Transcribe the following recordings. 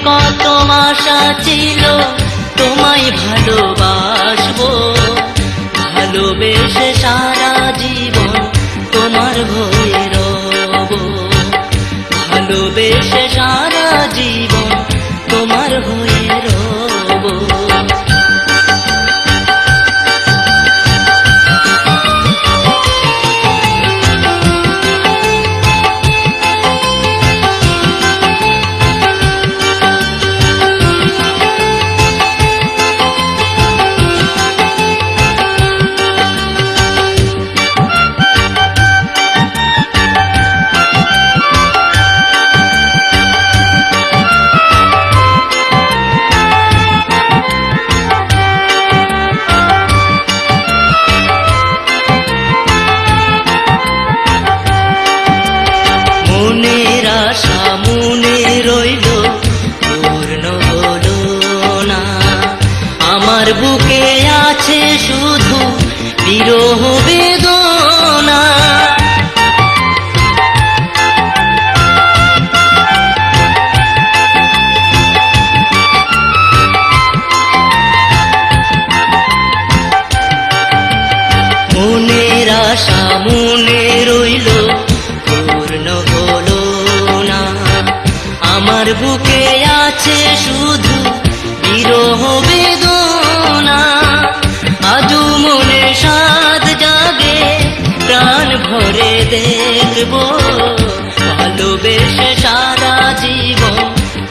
কত আশা ছিল তোমায় ভালোবাসবো, ভালোবেসে সারা জীবন তোমার হয়ে রব, ভালোবেসে সারা জীবন তোমার হয়ে রব। মনের আশা মনে রইল পূর্ণ হলো না, আমার বুকে আছে শুধু বিরহ বেদনা। মনের আশা মনে রইল পূর্ণ হলো না, আমার বুকে আছে শুধু বিরহ বেদনা। আজও মনে সাধ জাগে প্রাণ ভরে দেখবো, ভালোবেসে সারা জীবন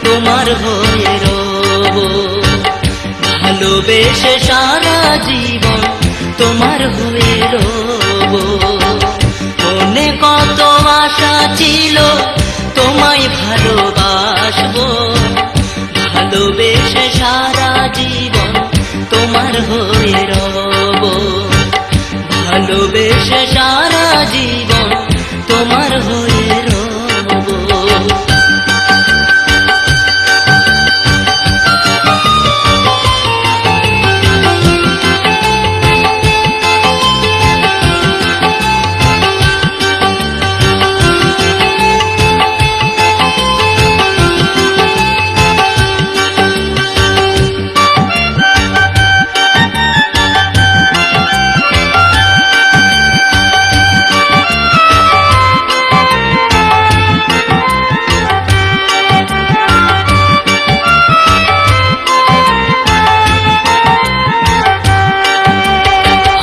তোমার হয়ে রব, ভালোবেসে সারা জীবন তোমার হয়ে রব। মনে কত আশা ছিল তোমায় ভালোবাসবো, ভালোবেসে সারা জীবন তোমার হয়ে রব, ভালোবেসে সারা জীবন তোমার হয়ে রব।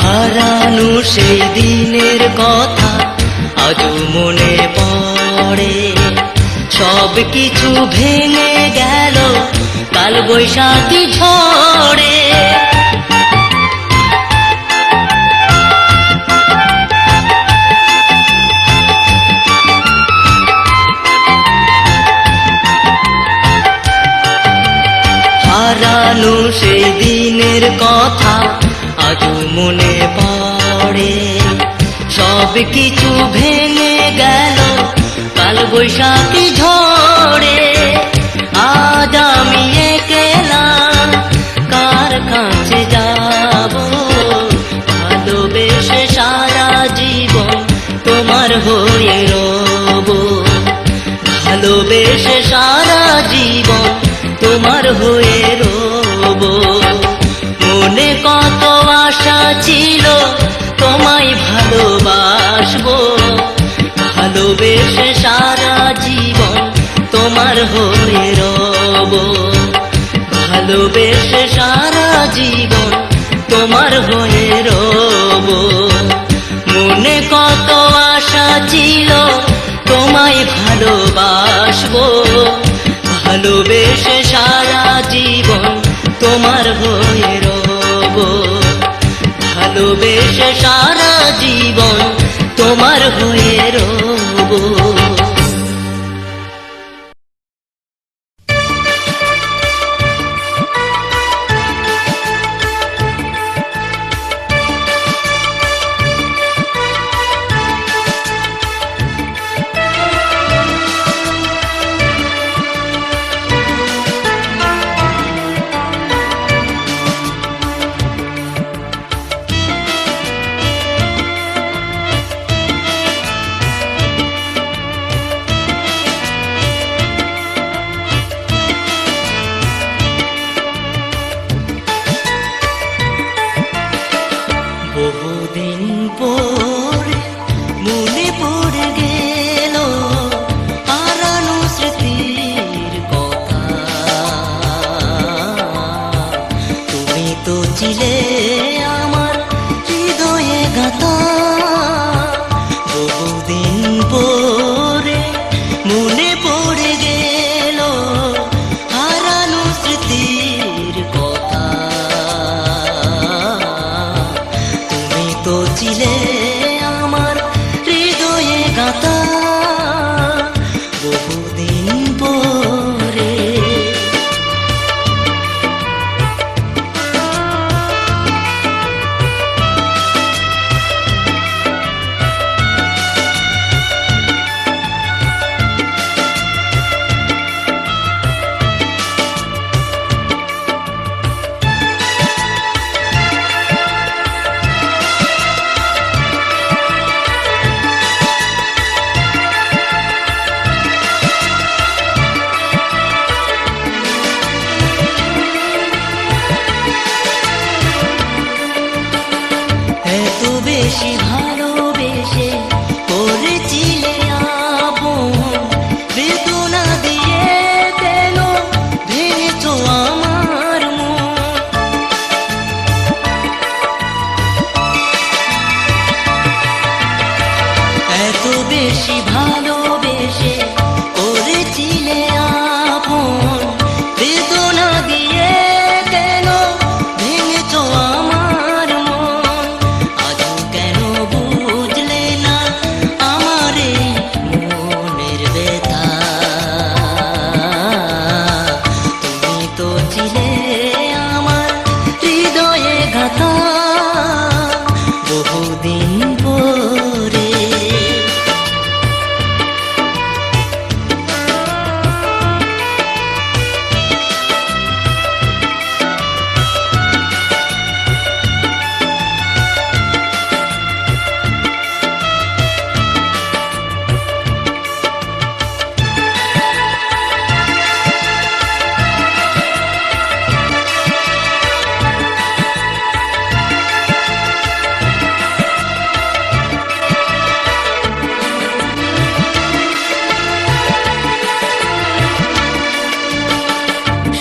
হারানো সেই দিনের কথা আজও মনে পড়ে, সব কিছু ভেঙে গেল কাল বৈশাখী ঝড়ে। হারানো সেই দিনের কথা আজও মনে পড়ে, সব কিছু ভেঙে গেল কাল বৈশাখী ঝড়ে। আজ আমি একলা কার কাছে যাব, ভালোবেসে সারা জীবন তোমার হয়ে রব, ভালোবেসে সারা জীবন তোমার হয়ে রব। মনে কত আশা ছিল তোমায় ভালোবাসবো, ভালোবেসে সারা জীবন তোমার হয়ে রব, ভালোবেসে সারা জীবন তোমার হয়ে রব। মনে কত আশা ছিল তোমায় ভালোবাসবো, ভালোবেসে সারা জীবন তোমার হয়ে রব, ভালোবেসে সারা জীবন তোমার হয়ে রব।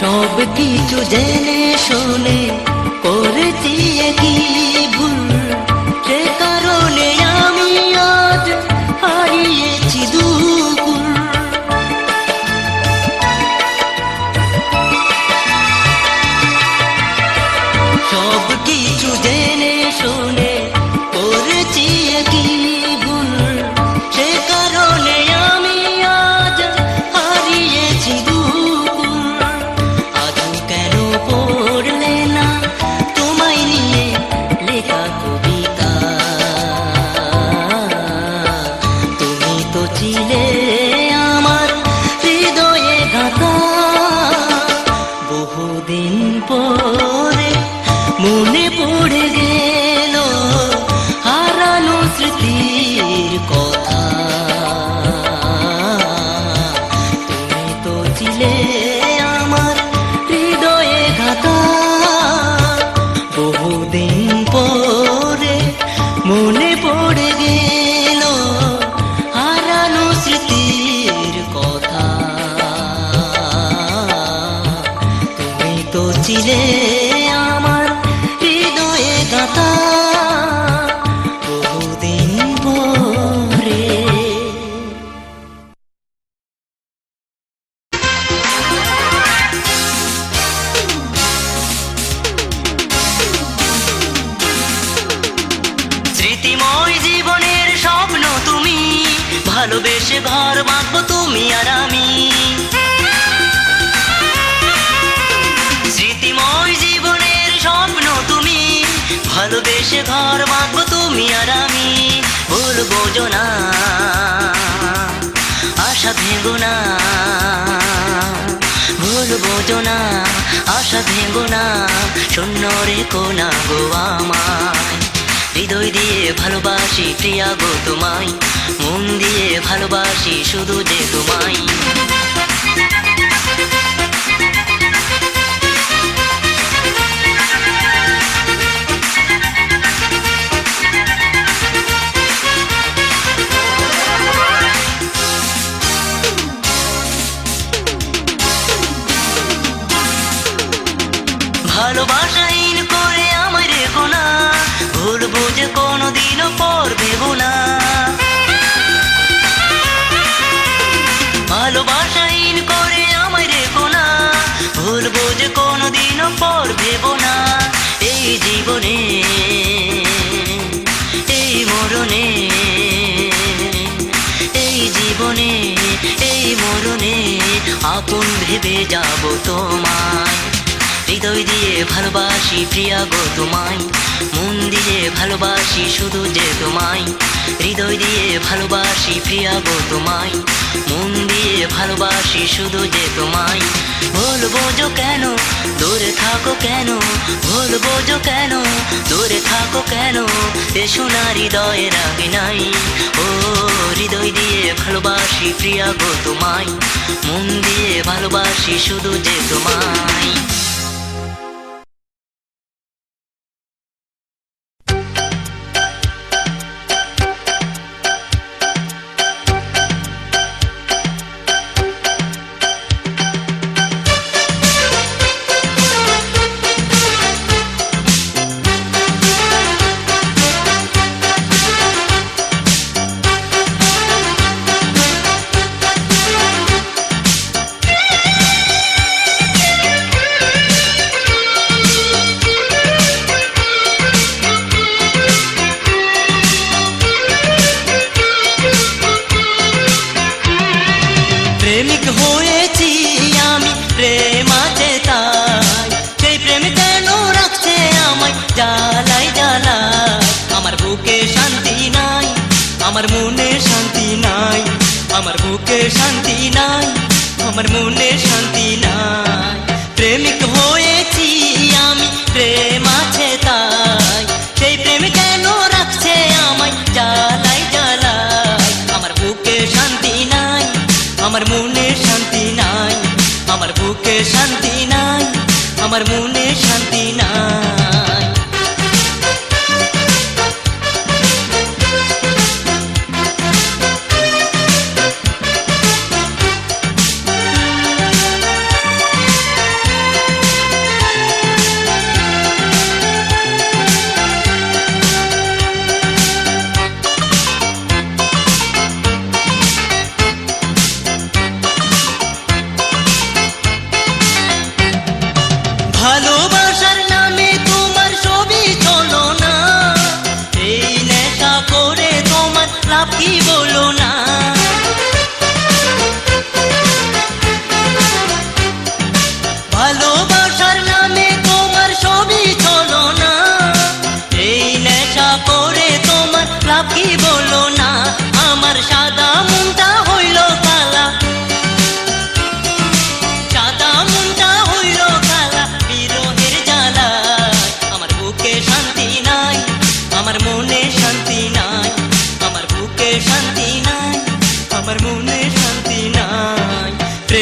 সব কিছু জেনে শুনে করেছি কি ভুল, সে কারণে আমি আজ হারিয়েছি দুকুল। সব কিছু জেনে শুনে করেছি কি ভুল, সে কারণে আমি আজ হারিয়েছি দুকুল। আজও কেন পড়লে না তোমায় নিয়ে লেখা কবিতা? তুমি তো ছিলে আমার হৃদয়ে গাঁথা। বহুদিন পরে মনে পড়ে গেল হারানো স্মৃতির কথা। তুমি তো ছিলে আমার হৃদয়ে গাঁথা। বহুদিন পরে মনে পড়ে গেল হারানো স্মৃতির কথা। তুমি তো ছিলে আমার হৃদয়ে গাঁথা। বহুদিন পরে স্মৃতিময় জীবনের স্বপ্ন তুমি, ভালোবেসে ঘর বাঁধবো তুমি আর আমি। স্মৃতিময় জীবনের স্বপ্ন তুমি, ভালোবেসে ঘর বাঁধবো তুমি আর আমি। ভুলবো না, আশা ভেঙো না। ভুলবো না, আশা ভেঙো না। শূন্য রেখো না গো আমায়। হৃদয় দিয়ে ভালোবাসি প্রিয়া গো তোমায়, মন দিয়ে ভালোবাসি শুধু যে তোমায়। ভালোবাসাহীন করে আমায় রেখো না, ভুলবো যে কোনোদিনও পর ভেবো না। ভালোবাসাহীন করে আমায় রেখো না, ভুলবো যে কোনোদিনও পর ভেবো না। এই জীবনে এই মরণে, এই জীবনে এই মরণে আপন ভেবে যাব তোমায়। হৃদয় দিয়ে ভালোবাসি প্রিয়া গো তোমায়, মন দিয়ে ভালোবাসি শুধু যে তোমায়। হৃদয় দিয়ে ভালোবাসি প্রিয়া গো তোমায়, মন দিয়ে ভালোবাসি শুধু যে তোমায়। ভুলবো কেন দূরে থাকো কেন, ভুলবো কেন দূরে থাকো কেন। এসো না হৃদয়ের আগে নাই, ও হৃদয় দিয়ে ভালোবাসি প্রিয়া গো তোমায়, মন দিয়ে ভালোবাসি শুধু যে তোমায়। প্রেমিক হয়েছি আমি, প্রেম আছে তাই, সেই প্রেম কেন রাখছে আমায় জ্বালাই জ্বালাই। আমার বুকে শান্তি নাই, আমার মনে শান্তি নাই, আমার বুকে শান্তি নাই, আমার মনে শান্তি নাই। প্রেমিক হয়েছি আমি, প্রেম আছে তাই, সেই প্রেম কেন রাখছে আমায় জ্বালাই জ্বালাই। আমার বুকে শান্তি নাই, আমার মনে শান্তি নাই, আমার বুকে শান্তি নাই, আমার মনে শান্তি নাই।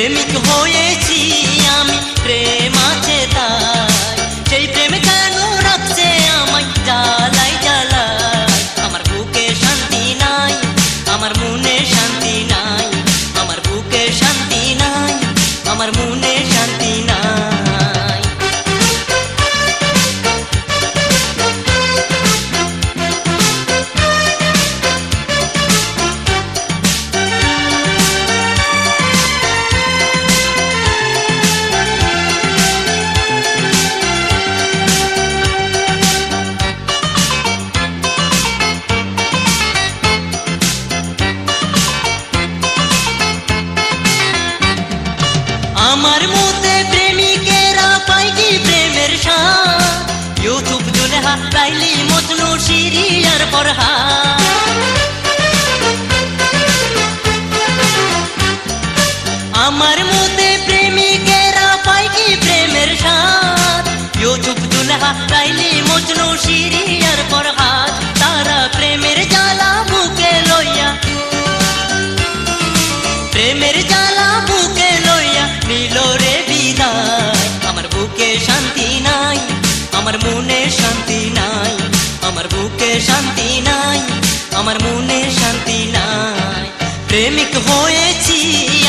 প্রেমিক হয়েছি আমি, প্রেম আছে তাই, সেই প্রেম কেন রাখছে আমায় জ্বালাই জ্বালাই। আমার বুকে শান্তি নাই, আমার মনে শান্তি নাই, আমার বুকে শান্তি নাই, আমার মনে শান্তি নাই। আমার মতে প্রেমিকেরা পায় কি প্রেমের স্বাদ, ইউসুফ জুলেহা লাইলি মজনু শিরিয়ার ফরহাদ। আমার মতে প্রেমিকেরা পায় কি প্রেমের স্বাদ, ইউসুফ জুলেহা লাইলি মজনু শিরিয়ার ফরহাদ। তারা প্রেমের জ্বালা বুকে লইয়া, প্রেমের জ্বালা বুকে লইয়া নিল রে বিদায়। আমার বুকে শান্তি নাই, আমার মনে শান্তি নাই, আমার বুকে শান্তি নাই, আমার মনে শান্তি নাই। প্রেমিক হয়েছি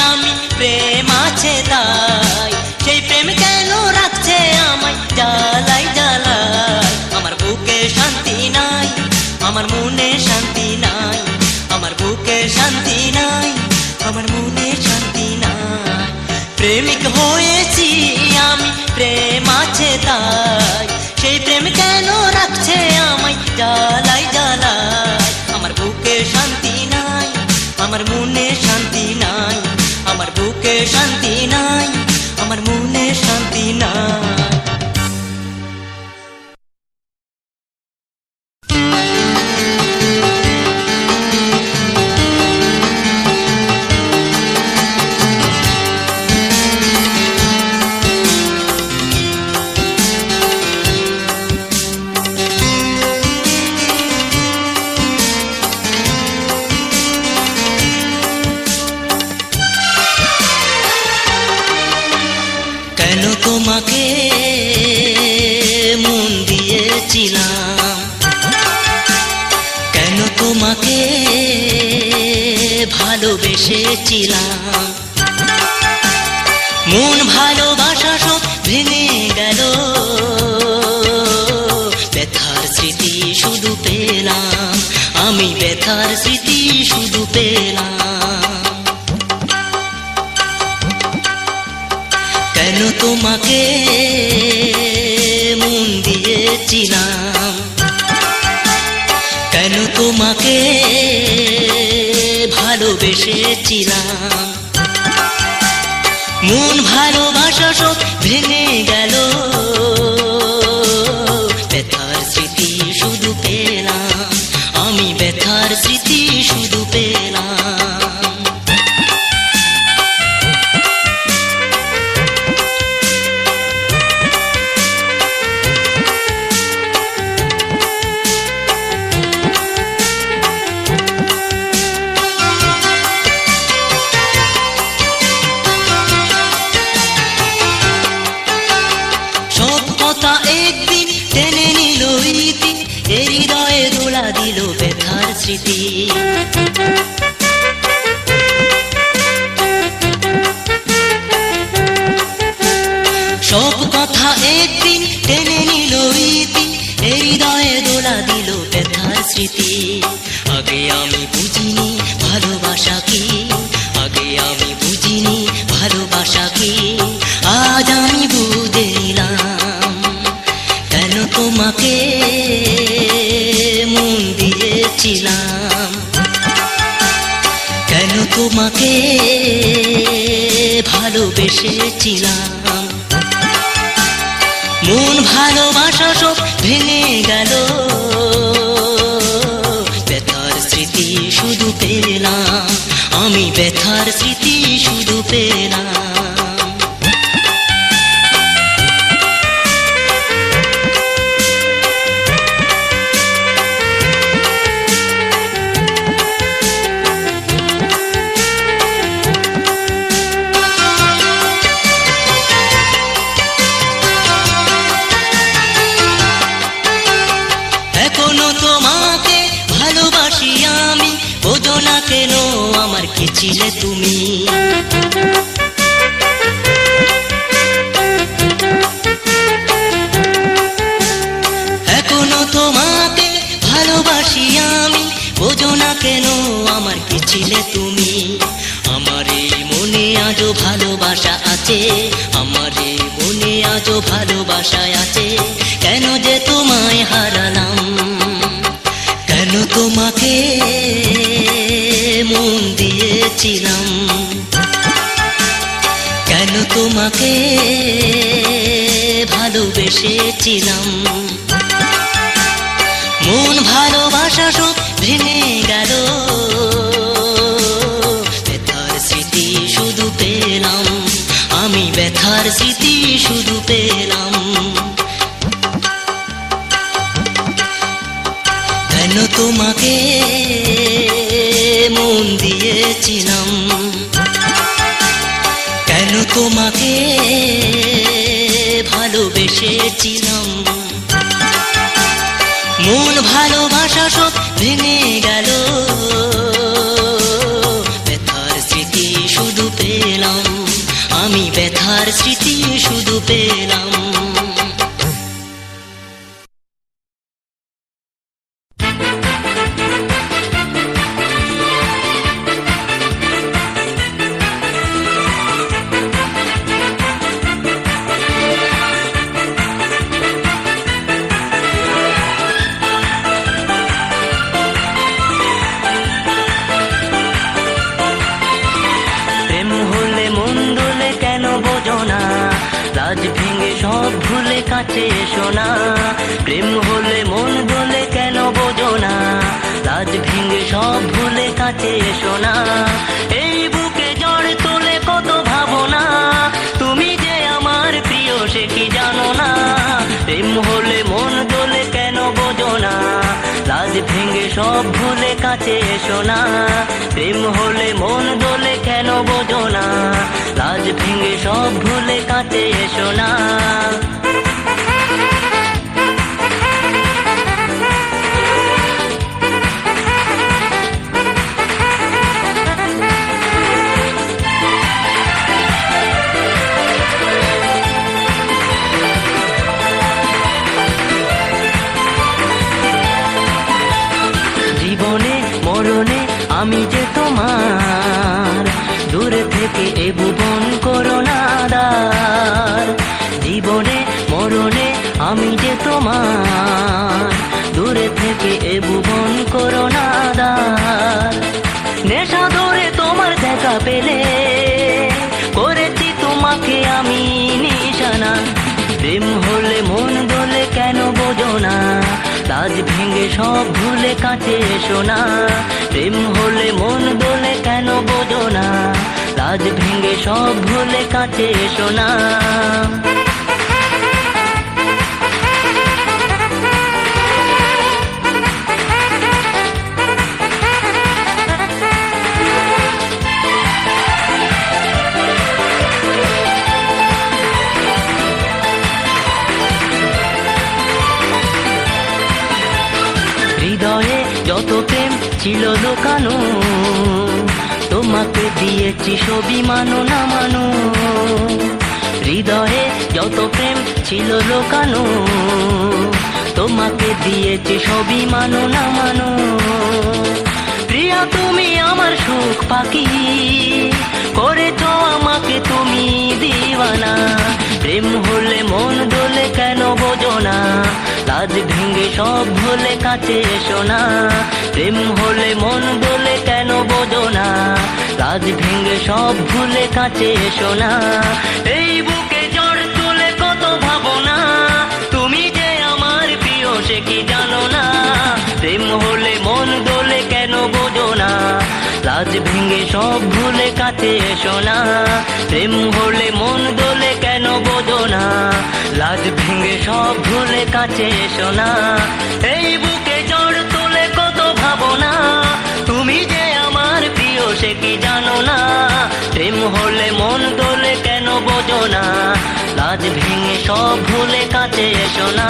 আমি, প্রেম আছে তাই, সেই প্রেম কেন রাখছে আমায় জ্বালাই জ্বালাই। আমার বুকে শান্তি নাই, আমার মনে শান্তি নাই, আমার বুকে শান্তি নাই, আমার মনে শান্তি নাই। প্রেমিক হয়েছি আমি, প্রেম আছে তাই, সেই প্রেম কেন রাখছে আমায় জ্বালাই জ্বালাই। আমার বুকে শান্তি নাই, আমার মনে শান্তি নাই, আমার বুকে শান্তি নাই, আমার মনে শান্তি নাই। কেন তোমাকে মন দিয়েছিলাম, কেন তোমাকে ভালোবেসেছিলাম, মন ভালোবাসা সব ভেঙে গেল, ব্যথার স্মৃতি শুধু পেলাম, আমি ব্যথার স্মৃতি শুধু পেলাম। কেন তোমাকে মন দিয়েছিলাম, কেন তোমাকে ভালোবেসেছিলাম, মন ভালোবাসা সব ভেঙে গেল, ব্যথার স্মৃতি শুধু পেলাম, আমি ব্যথার স্মৃতি শুধু পেলাম। একদিন টেনে নিল ইতি, হৃদয়ে দোলা দিল ব্যথার স্মৃতি। সব কথা একদিন টেনে নিল ইতি, হৃদয়ে দোলা দিল ব্যথার স্মৃতি। আগে আমি বুঝিনি ভালোবাসা কি, আগে আমি বুঝিনি ভালোবাসা কি, আজ আমি বুঝে নিলাম। কেন তোমাকে মন দিয়েছিলাম, কেন তোমাকে ভালোবেসেছিলাম, মন ভালোবাসা সব ভেঙে গেল, ব্যথার স্মৃতি শুধু পেলাম, আমি ব্যথার স্মৃতি শুধু পেলাম। ছিলে তুমি। এখনো তোমাকে ভালোবাসি আমি, বোঝো না কেন আমার কি ছিলে তুমি। আমার এই মনে আজও ভালোবাসা আছে, আমার এই মনে আজও ভালোবাসা আছে। কেন যে তোমায় হারালাম, কেন তোমাকে মন দিয়েছিলাম, কেন তোমাকে ভালোবেসেছিলাম। মন ভালোবাসা সব ভেঙে গেল, ব্যথার স্মৃতি শুধু পেলাম, আমি ব্যথার স্মৃতি শুধু পেলাম। কেন তোমাকে মন দিয়েছিলাম, কেন তোমাকে ভালোবেসেছিলাম। মন ভালোবাসা সব ভেঙে গেল, ব্যথার স্মৃতি শুধু পেলাম, আমি ব্যথার স্মৃতি শুধু পেলাম। লাজ ভেঙে সব ভুলে কাছে এসো না, প্রেম হলে মন দোলে কেন বোঝো না। লাজ ভেঙে সব ভুলে কাছে এসো না, এই বুকে ঝড় তোলে কত ভাবনা, তুমি যে আমার প্রিয় সে কি জানো না। প্রেম হলে মন দোলে কেন বোঝো না, লাজ ভেঙে সব ভুলে কাছে এসো না। প্রেম হলে মন দোলে কেন বোঝো না, লাজ ভেঙে সব ভুলে কাছে এসো না। জীবনে মরণে আমি যে তোমার, দূরে থেকে এ ভুবন করো না দার। জীবনে মরণে আমি যে তোমার, দূরে থেকে এ ভুবন করো না দার। নেশা ধরে তোমার দেখা পেলে করেছি তোমাকে আমি নিশানা। প্রেম হলে মন দোলে কেন বোঝো না, লাজ ভেঙে সব ভুলে কাছে এসো না। প্রেম হলে মন দোলে কেন বোঝো না, লাজ ভেঙে সব ভুলে কাছে এসো না। হৃদয়ে যত প্রেম ছিল লুকানো, তোমাকে দিয়েছি সবই মানো না মানো। হৃদয়ে যত প্রেম ছিল লুকানো, তোমাকে দিয়েছি সবই মানো না মানো। প্রিয়া তুমি আমার সুখ পাখি, করেছো আমাকে তুমি দিওয়ানা। প্রেম হলে মন দোলে কেন বোঝো না, লাজ ভেঙে সব ভুলে কাছে এসো না। প্রেম হলে মন দোলে কেন বোঝো না, লাজ ভেঙে সব ভুলে কাছে এসো না। এই বুকে ঝড় তুলে কত ভাবনা, তুমি যে আমার প্রিয় সে কি জানো না। প্রেম হলে মন দোলে কেন বোঝো না, লাজ ভেঙে সব ভুলে কাছে এসো না। প্রেম হলে মন দোলে কেন বোঝো না, লাজ ভেঙে সব ভুলে কাছে এসো না। এই বুকে ঝড় তুলে কত ভাবনা, তুমি যে আমার প্রিয় সে কি জানো না। প্রেম হলে মন দোলে কেন বোঝো না, লাজ ভেঙে সব ভুলে কাছে এসো না।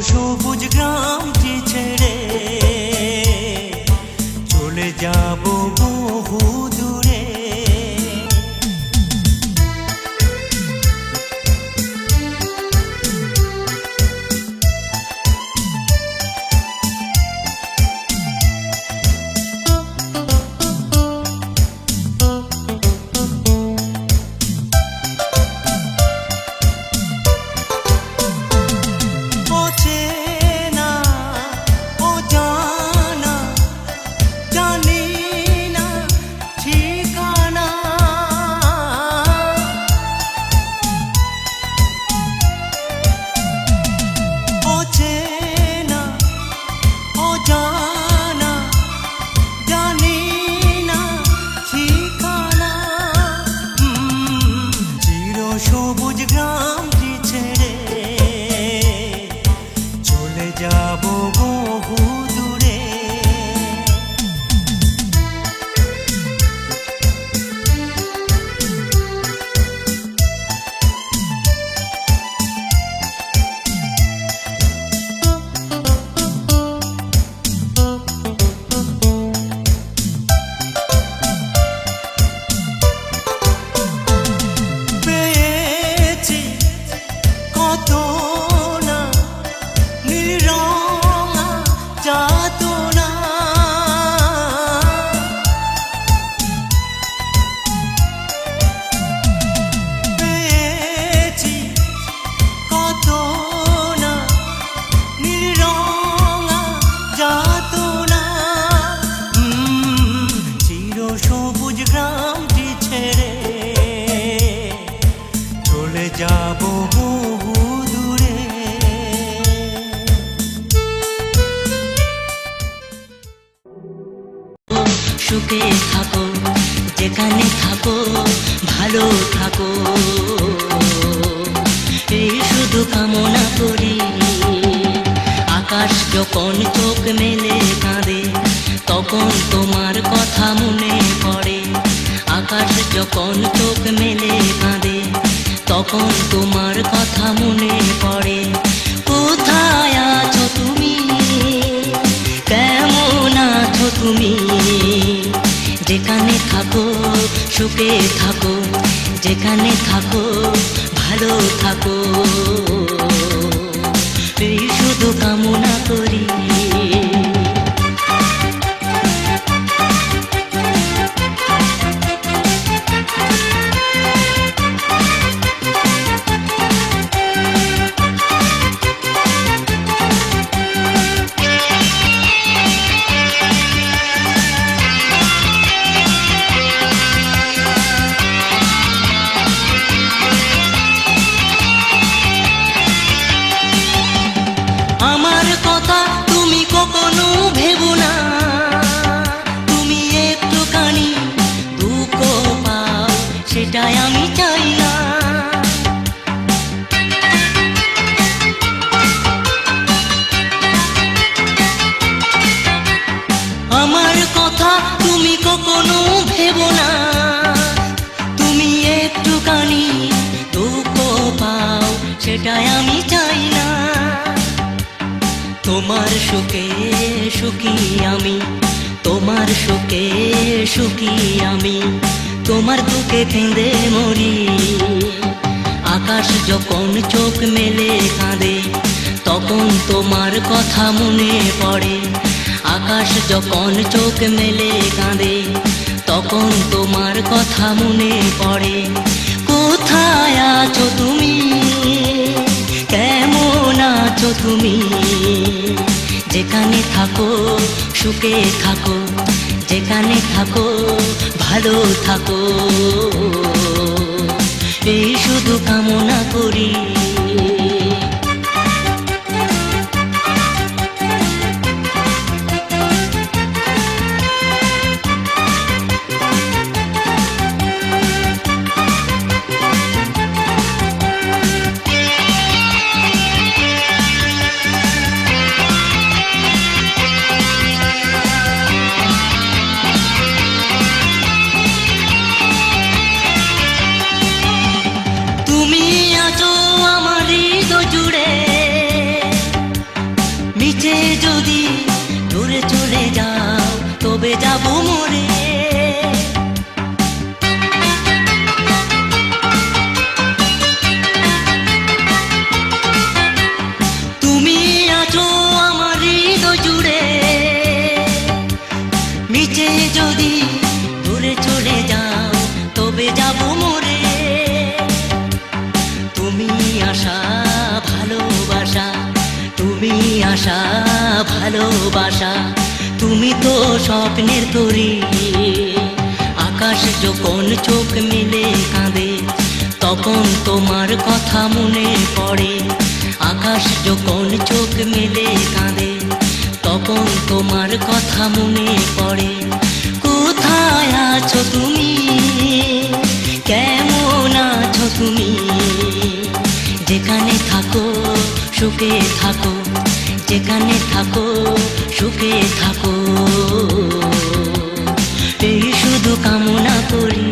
সবুজ গ্রামটি ছেড়ে দূরে। সবুজ গ্রামটি ছেড়ে চলে যাব বহু দূরে। সবুজ গ্রামটি ছেড়ে চলে যাব বহু দূরে। সুখে থাকো যেখানে থাকো, ভালো থাকো, এই শুধু কামনা করি। আকাশ যখন চোখ মেলে কাঁদে তখন তোমার কথা মনে পড়ে। আকাশ যখন চোখ মেলে কাঁদে তখন তোমার কথা মনে পড়ে। কোথায় আছো তুমি, কেমন আছো তুমি, যেখানে থাকো সুখে থাকো, যেখানে থাকো ভালো থাকো, এই শুধু কামনা করি। আমার কথা তুমি কখনো ভেবো না, তুমি একটুখানি দুঃখ পাও সেটাই আমি চাই না। আমার কথা তুমি কখনো ভেবো না, তুমি একটুখানি দুঃখ পাও সেটাই আমি চাই না। তোমার সুখে সুখী আমি, তোমার সুখে সুখী আমি, তোমার দুঃখে কেঁদে মরি। আকাশ যখন চোখ মেলে কাঁদে তখন তোমার কথা মনে পড়ে। আকাশ যখন চোখ মেলে কাঁদে তখন তোমার কথা মনে পড়ে। কোথায় আছো তুমি, কেমন আছো তুমি, যেখানে থাকো সুখে থাকো, যেখানে থাকো ভালো থাকো, এই শুধু কামনা করি। তুমি আছো আমার যদি দূরে চলে যাও তবে যাব মরে। তুমি আশা ভালোবাসা, তুমি আশা ভালোবাসা, তুমি তো স্বপ্নের তরী। আকাশ যখন চোখ মেলে কাঁদে তখন তোমার কথা মনে পড়ে। আকাশ যখন চোখ মেলে কাঁদে তখন তোমার কথা মনে পড়ে। কোথায় আছো তুমি, কেমন আছো তুমি? যেখানে থাকো সুখে থাকো, যেখানে থাকো সুখে থাকো, এই শুধু কামনা করি।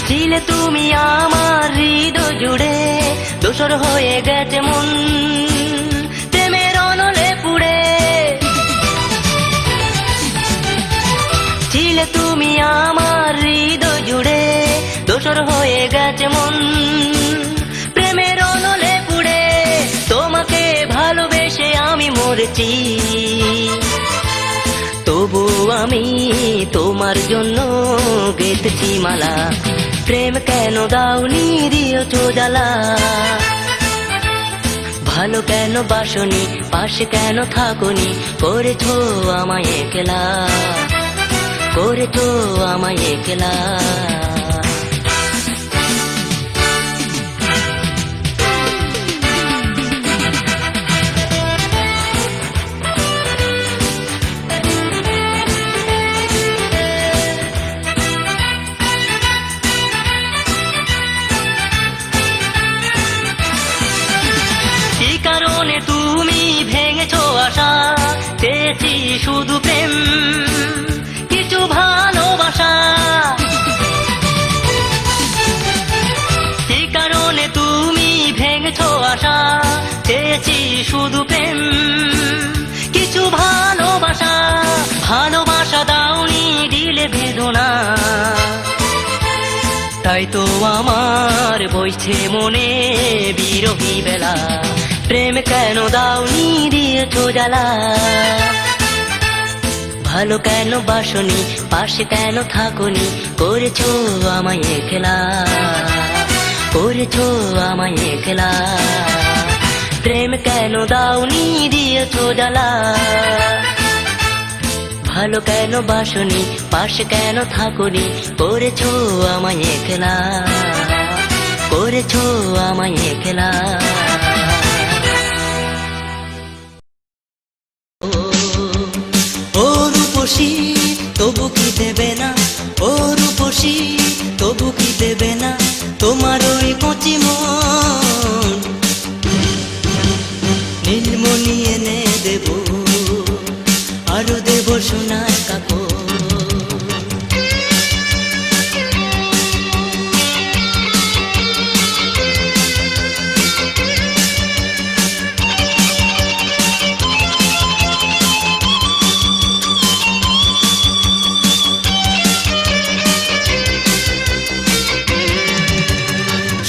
ছিলে তুমি আমার হৃদয় জুড়ে, দোসর হয়ে গেছে মন প্রেমের অনলে পুড়ে। ছিলে তুমি আমার হৃদয় জুড়ে, দোসর হয়ে গেছে মন প্রেমের অনলে পুড়ে। তোমাকে ভালোবেসে আমি মরেছি, তবু আমি তোমার জন্য গেঁথেছি মালা। প্রেম কেন দাওনি দিয়েছো জ্বালা, ভালো কেন বাসনি, পাশে কেন থাকনি, করেছো আমায় একলা, করেছো আমায় একলা। কি কারণে তুমি ভেঙেছো আশা, চেয়েছি শুধু প্রেম কিছু ভালোবাসা। কি কারণে তুমি ভেঙেছো আশা, চেয়েছি শুধু প্রেম কিছু ভালোবাসা। ভালোবাসা দাওনি দিলে বেদনা, তাই তো আমার বইছে মনে বিরহী বেলা। প্রেম কেন দাওনি দিয়েছো জ্বালা, ভালো কেন বাসনি, পাশে কেন থাকনি, করেছো আমায় একলা, করেছো আমায় একলা। প্রেম কেন দাওনি দিয়েছো জ্বালা, ভালো কেন বাসনি, পাশে কেন থাকনি, করেছো আমায় একলা, করেছো আমায় একলা। ও রূপসী তবু কি দেবে না, ও রূপসী তবু কি দেবে না তোমার ওই কচি মন। নীলমণি এনে দেব, আরো দেব সোনার কাপড়।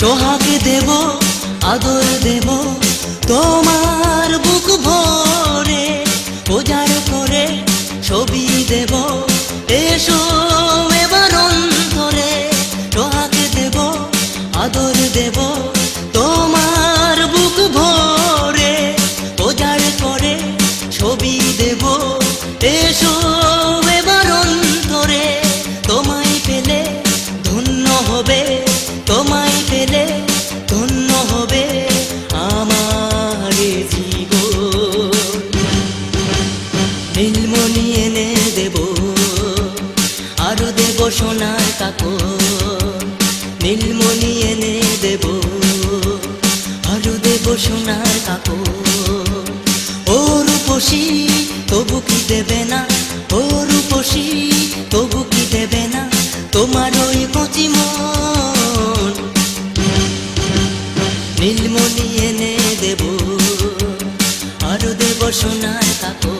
সোহাগ দেব, আদর দেব তোমার বুক ভরে, উজাড় করে ছবি দেব এসো এবার অন্তরে। সোহাগ দেব, আদর দেব তোমার বুক ভরে, উজাড় করে ছবি দেব এসো এবার অন্তরে। তোমায় পেলে ধন্য হবে, তোমায় পেলে ধন্য হবে আমার জীবন। নীলমণি এনে দেব, আরো দেব সোনার কাপড়। নীলমণি এনে দেব, আরো দেব সোনার কাপড়। ও রূপসী তবু কি দেবে না, ও রূপসী তবু কি দেবে না তোমার ওই কচি মন। নীলমণি এনে দেব, আরো দেব সোনার কাপড়।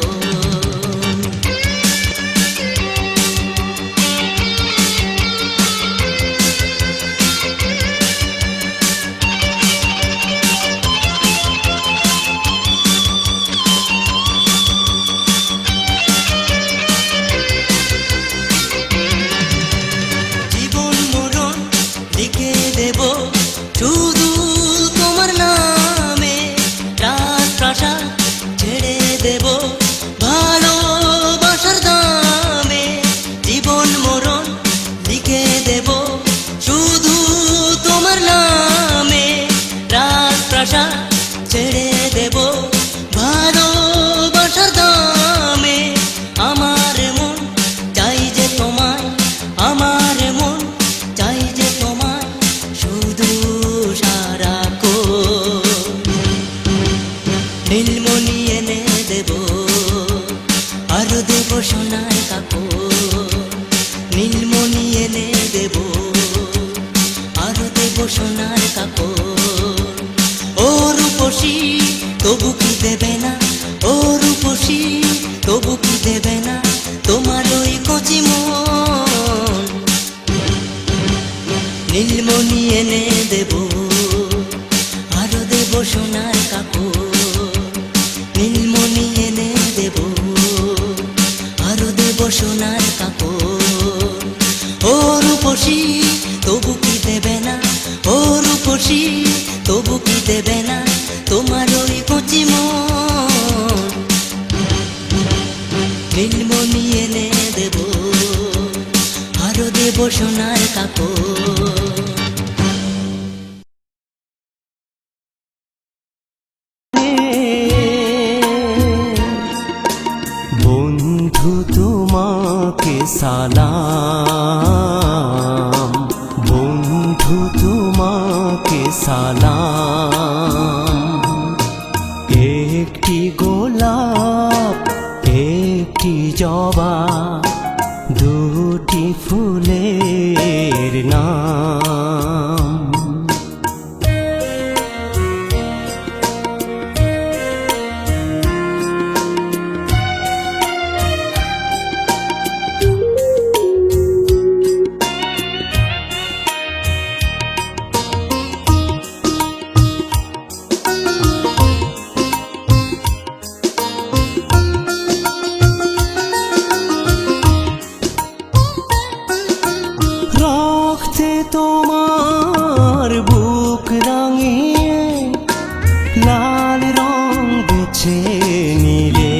নীলমণি এনে দেব, আরো দেব সোনার কাপড়। নীলমণি এনে দেব, আরো দেব সোনার কাপড়। ও রূপসী তবু কি দেবে না, ও রূপসী তবু কি দেবে না তোমার ওই কচি মন। নীলমণি এনে দেব, আরো দেব সোনার কাপড়। নীলমণি এনে দেব, আরো দেব সোনার কাপড়। ও রূপসী তবু কি দেবে না, ও রূপসী তবু কি দেবে না তোমার ওই কচি মন। নীলমণি এনে দেব, আরো দেব সোনার কাপড়। বন্ধু তোমাকে সালাম, বন্ধু তোমাকে সালাম। একটি গোলাপ একটি জবা, দুটি ফুলের নাম। রক্তে তোমার বুক রাঙিয়ে লাল রং বেছে নিলে,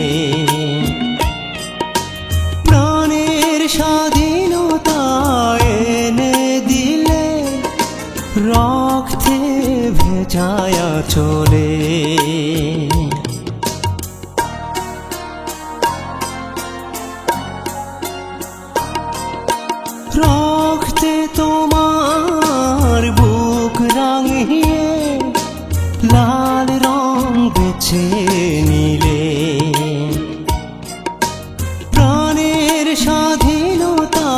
প্রাণের স্বাধীনতা এনে দিলে, রক্তে ভেজায়া চলে। রক্তে তোমার বুক রাঙিয়ে লাল রং বেছে নিলে, প্রাণের স্বাধীনতা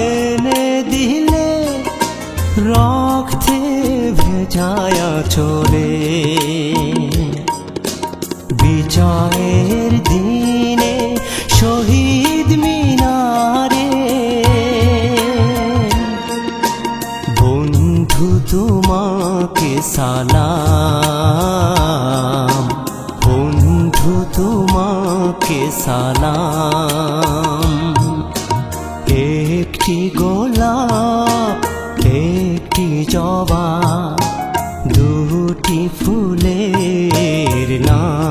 এনে দিলে, রক্তে ভেজায়া চলে। বিজয়ের দিনে শহীদ মিনারে বন্ধু তোমাকে সালাম, বন্ধু তোমাকে সালাম। একটি গোলাপ একটি জবা, দুটি ফুলের নাম।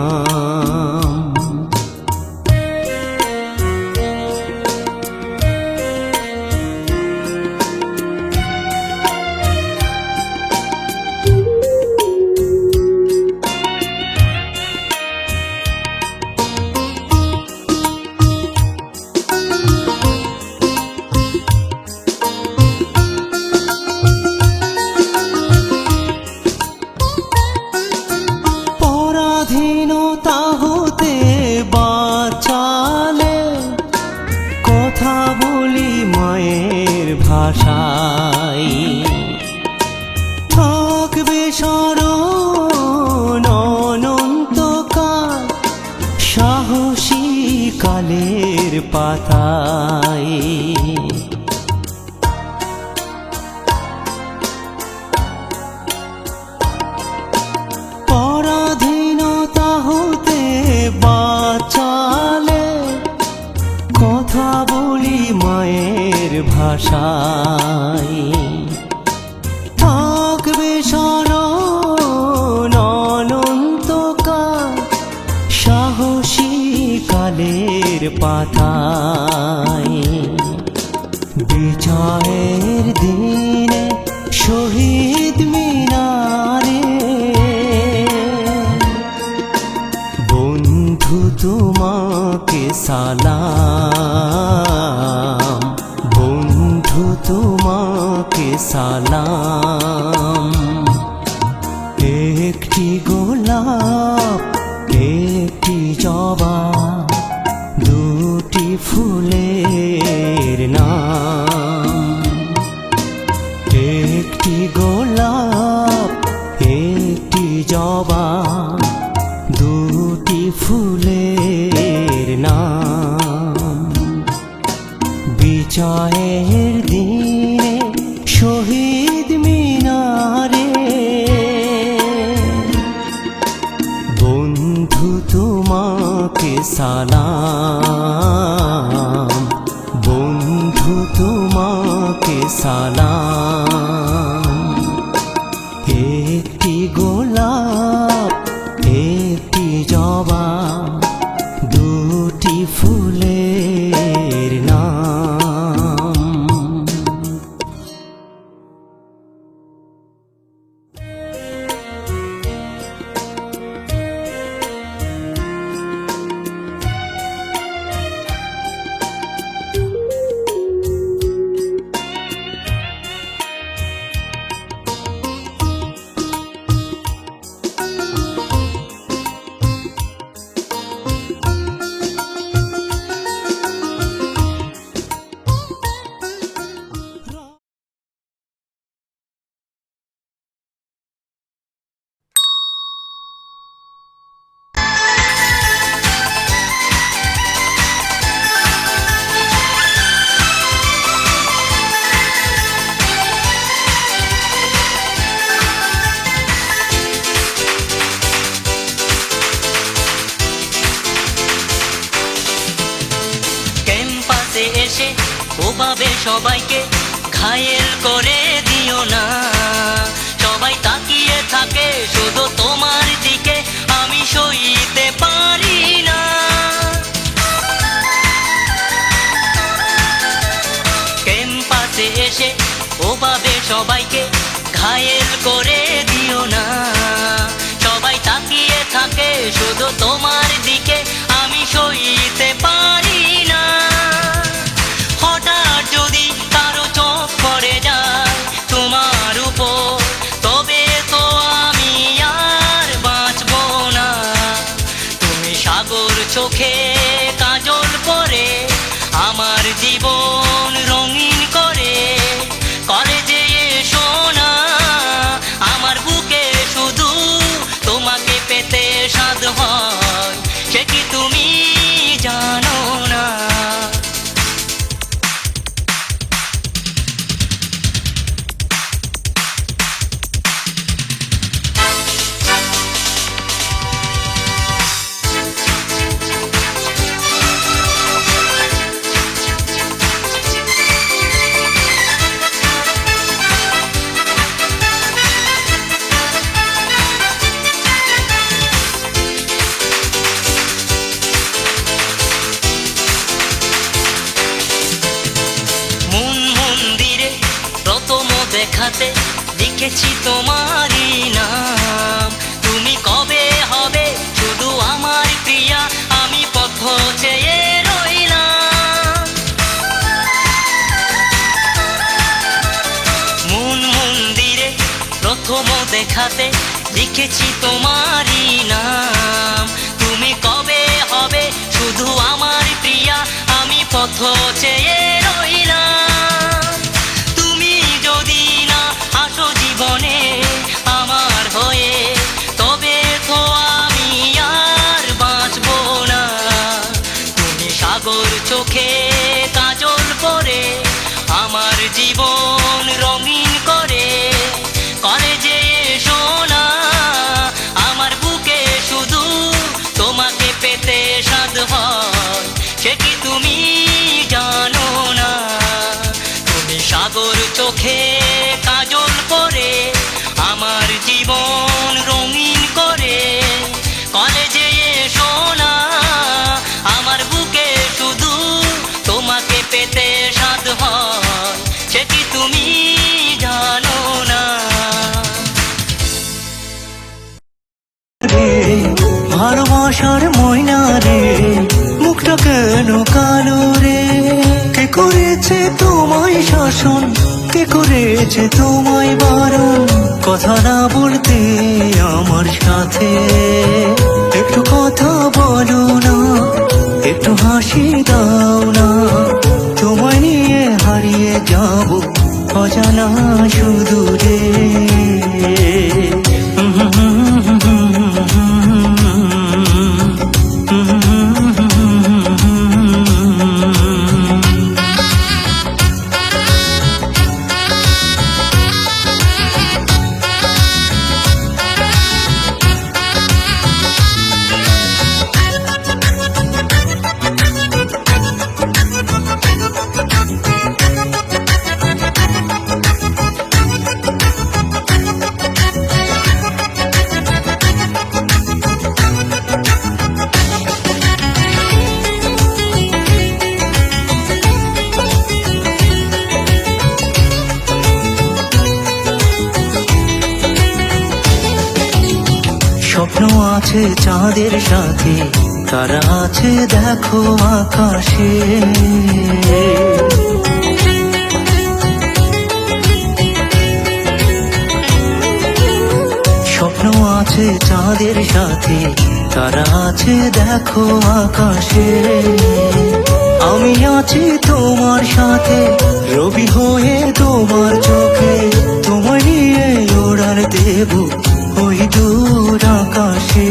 পরাধীনতা হতে বাঁচালে, কথা বলি মায়ের ভাষায়, থাকবে স্মরণ অনন্তকাল সাহসী কালের পাতায়। পরাধীনতা হতে বাঁচালে, কথা বলি মায়ের ভাষায়, থাকবে স্মরণ অনন্তকাল সাহসী কালের পাতায়। বিজয়ের দিনে শহীদ মিনারে বন্ধু তোমাকে সালাম, বন্ধু তোমাকে সালাম। একটি গোলাপ জবা দুটি ফুলের নাম, একটি গোলাপ একটি জবা দুটি ফুলের নাম। বিজয়ের দিনে শহীদ মিনারে বন্ধু তোমাকে সালাম, বন্ধু তোমাকে সালাম। একটি গোলাপ একটি জবা দুটি ফুলের নাম। এসে ওভাবে সবাইকে ঘায়েল করে দিও না। সবাই তাকিয়ে থাকে শুধু তোমার দিকে, আমি সইতে পারি না। ক্যাম্পাসে এসে ওভাবে সবাইকে ঘায়েল করে দিও না। সবাই তাকিয়ে থাকে শুধু তোমার দিকে, আমি সইতে পারি না। হঠাৎ যদি কারো চোখ পড়ে যায় তোমার উপর, তবে তো আমি আর বাঁচব না। তুমি সাগর চোখে কাজল পরে আমার জীবন রঙিন করে। কলেজে এসো না আমার বুকে, শুধু তোমাকে পেতে সাধ হয়, সে কি তুমি জানো না? দেখাতে লিখেছি তোমারই নাম। তুমি কবে হবে শুধু আমার প্রিয়া, আমি পথ চেয়ে রইলাম। মন মন্দিরে প্রথম দেখাতে লিখেছি তোমারই নাম। তুমি কবে হবে শুধু আমার প্রিয়া, আমি পথ চেয়ে রইলাম। আসো জীবনে আমার হয়ে, তবে তো আমি আর বাঁচব না। তুমি সাগর চোখে কাজল পরে আমার জীবন রঙিন করে। কলেজে এসো না আমার বুকে, শুধু তোমাকে পেতে সাধ হয়, সে কি তুমি জানো না? তুমি সাগর চোখে কাজল পরে আমার জীবন রঙিন করে। কলেজে এসো না আমার বুকে, শুধু তোমাকে পেতে সাধ হয়, সে কি তুমি জানো না? ভালোবাসার ময়না রে, মুখটা কেন কালো রে? কে করেছে তোমায় শাসন, কে করেছে তোমায় বারণ? কথা না বলতে আমার সাথে একটু কথা বলো আছে চাঁদের সাথে, তারা আছে দেখো আকাশে। স্বপ্ন আছে চাঁদের সাথে, তারা আছে দেখো আকাশে। আমি আছি তোমার সাথে, রবি হয়ে তোমার চোখে, তোমায় নিয়ে ওড়ার দেব ওই দূর আকাশে।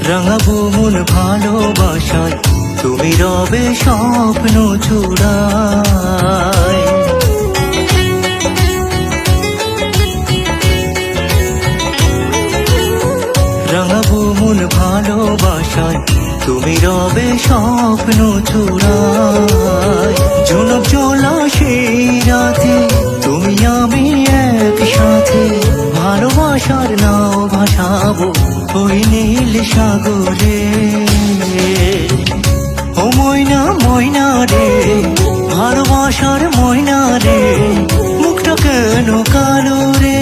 রাঙাবো মন ভালোবাসায়, তুমি রবে স্বপ্ন চূড়ায়। রাঙাবো মন ভালোবাসায়, তুমি রবে স্বপ্ন চূড়ায়। ঝুনক জলা সেই রাতে, তুমি আমি একসাথে, ভালোবাসার নাও ভাসাবো ওই নীল সাগরে। ও ময়না ময়না রে, ভালোবাসার ময়না রে, মুখটা কেন কালো রে?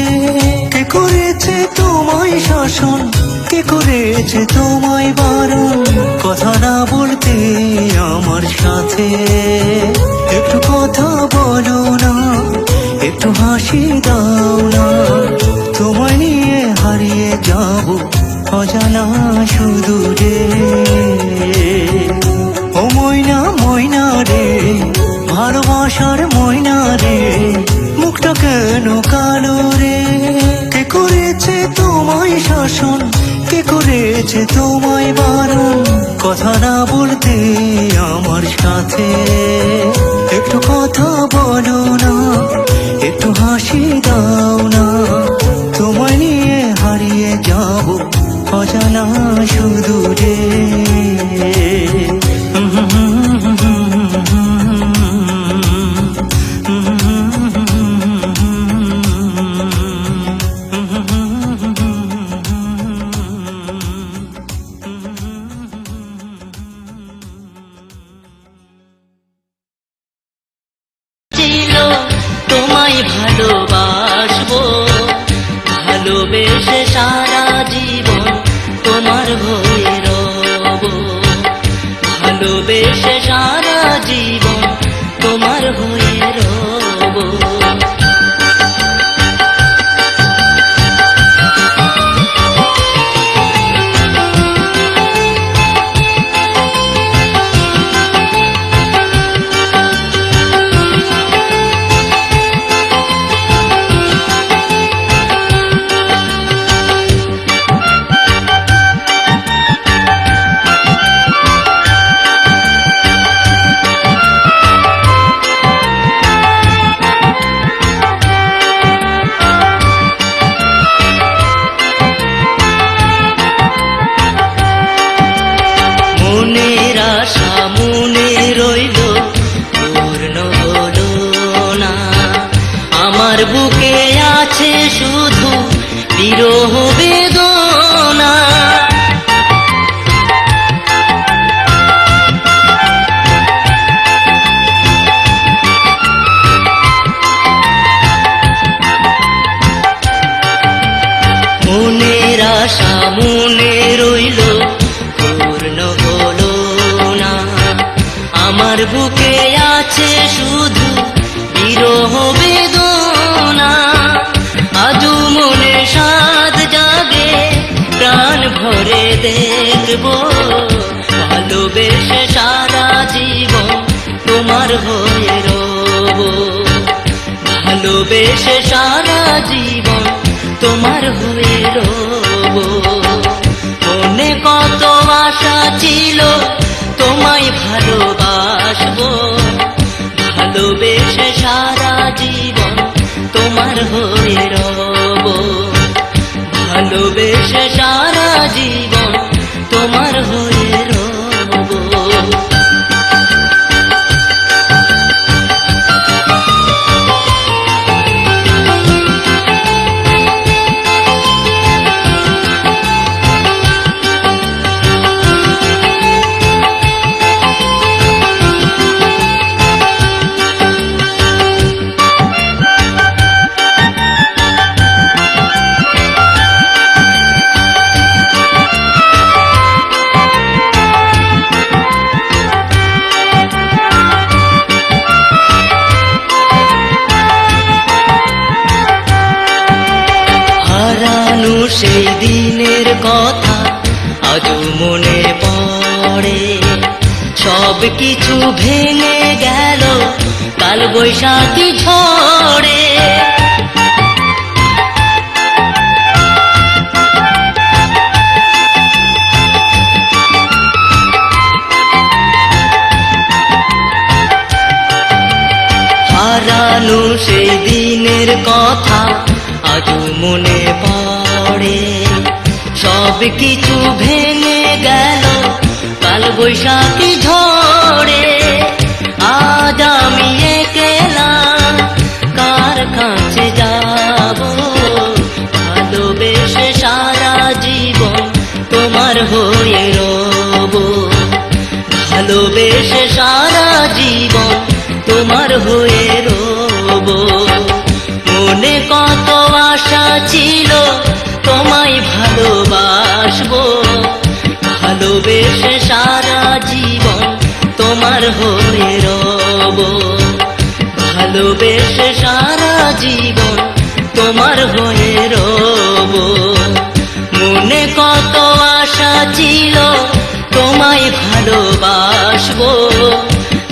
কে করেছে তোমায় শাসন, কে করেছে তোমায় বারণ? কথা না বলতে আমার সাথে, একটু কথা বলো না, একটু হাসি দাও না। তোমায় নিয়ে হারিয়ে যাবো অজানা সুদূরে। ও ময়না ময়না রে, ভালোবাসার ময়না রে, মুখটা কেন কালো রে? কে করেছে তোমায় শাসন, কে করেছে তোমায় বারণ? কথা না বলতে আমার সাথে, একটু কথা বলো না, একটু হাসি দাও না। তোমায় নিয়ে হারিয়ে যাবো অজানা সুদূরে। তোমায় ভালোবাসবো, ভালোবেসে সারা জীবন তোমার হয়ে রব। ভালোবেসে সারা জীবন তোমার হয়ে রব। মনের আশা মনে রইল, পূর্ণ হলো না। আমার বুকে আছে শুধু বিরহ বেদনা। মনের আশা মনে রইল, পূর্ণ হলো না। আমার বুকে আছে শুধু বিরহ বেদনা। আজও মনে সাধ জাগে, প্রাণ ভরে দেখবো, ভালোবেসে সারা জীবন তোমার হয়ে রব। ভালোবেসে সারা জীবন তোমার হয়ে রব। মনে কত আশা ছিল তোমায় ভালোবাসবো, ভালোবেসে সারা জীবন তোমার হয়ে রব, ভালোবেসে সারা জীবন তোমার হয়ে রব। হারানো সেই দিনের কথা আজও মনে পড়ে, সব কিছু ভেঙে গেল কাল বৈশাখী ঝড়ে। হারানো সেই দিনের কথা আজও মনে পড়ে, সব কিছু ভেঙে গেল কাল বৈশাখী ঝড়ে। আজ আমি একলা কার কাছে যাব, ভালোবেসে সারা জীবন তোমার হয়ে রব, ভালোবেসে সারা জীবন তোমার হয়ে রব। মনে কত আশা ছিল তোমায় ভালোবাসবো, ভালোবেসে সারা জীবন তোমার হয়ে রব, ভালোবেসে সারা জীবন তোমার হয়ে রব। মনে কত আশা ছিল তোমায় ভালোবাসবো,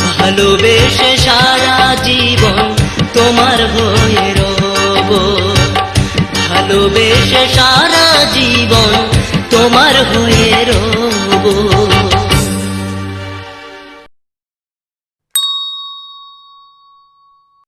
ভালোবেসে সারা জীবন তোমার হয়ে রব, ভালোবেসে সারা জীবন তোমার হয়ে রব।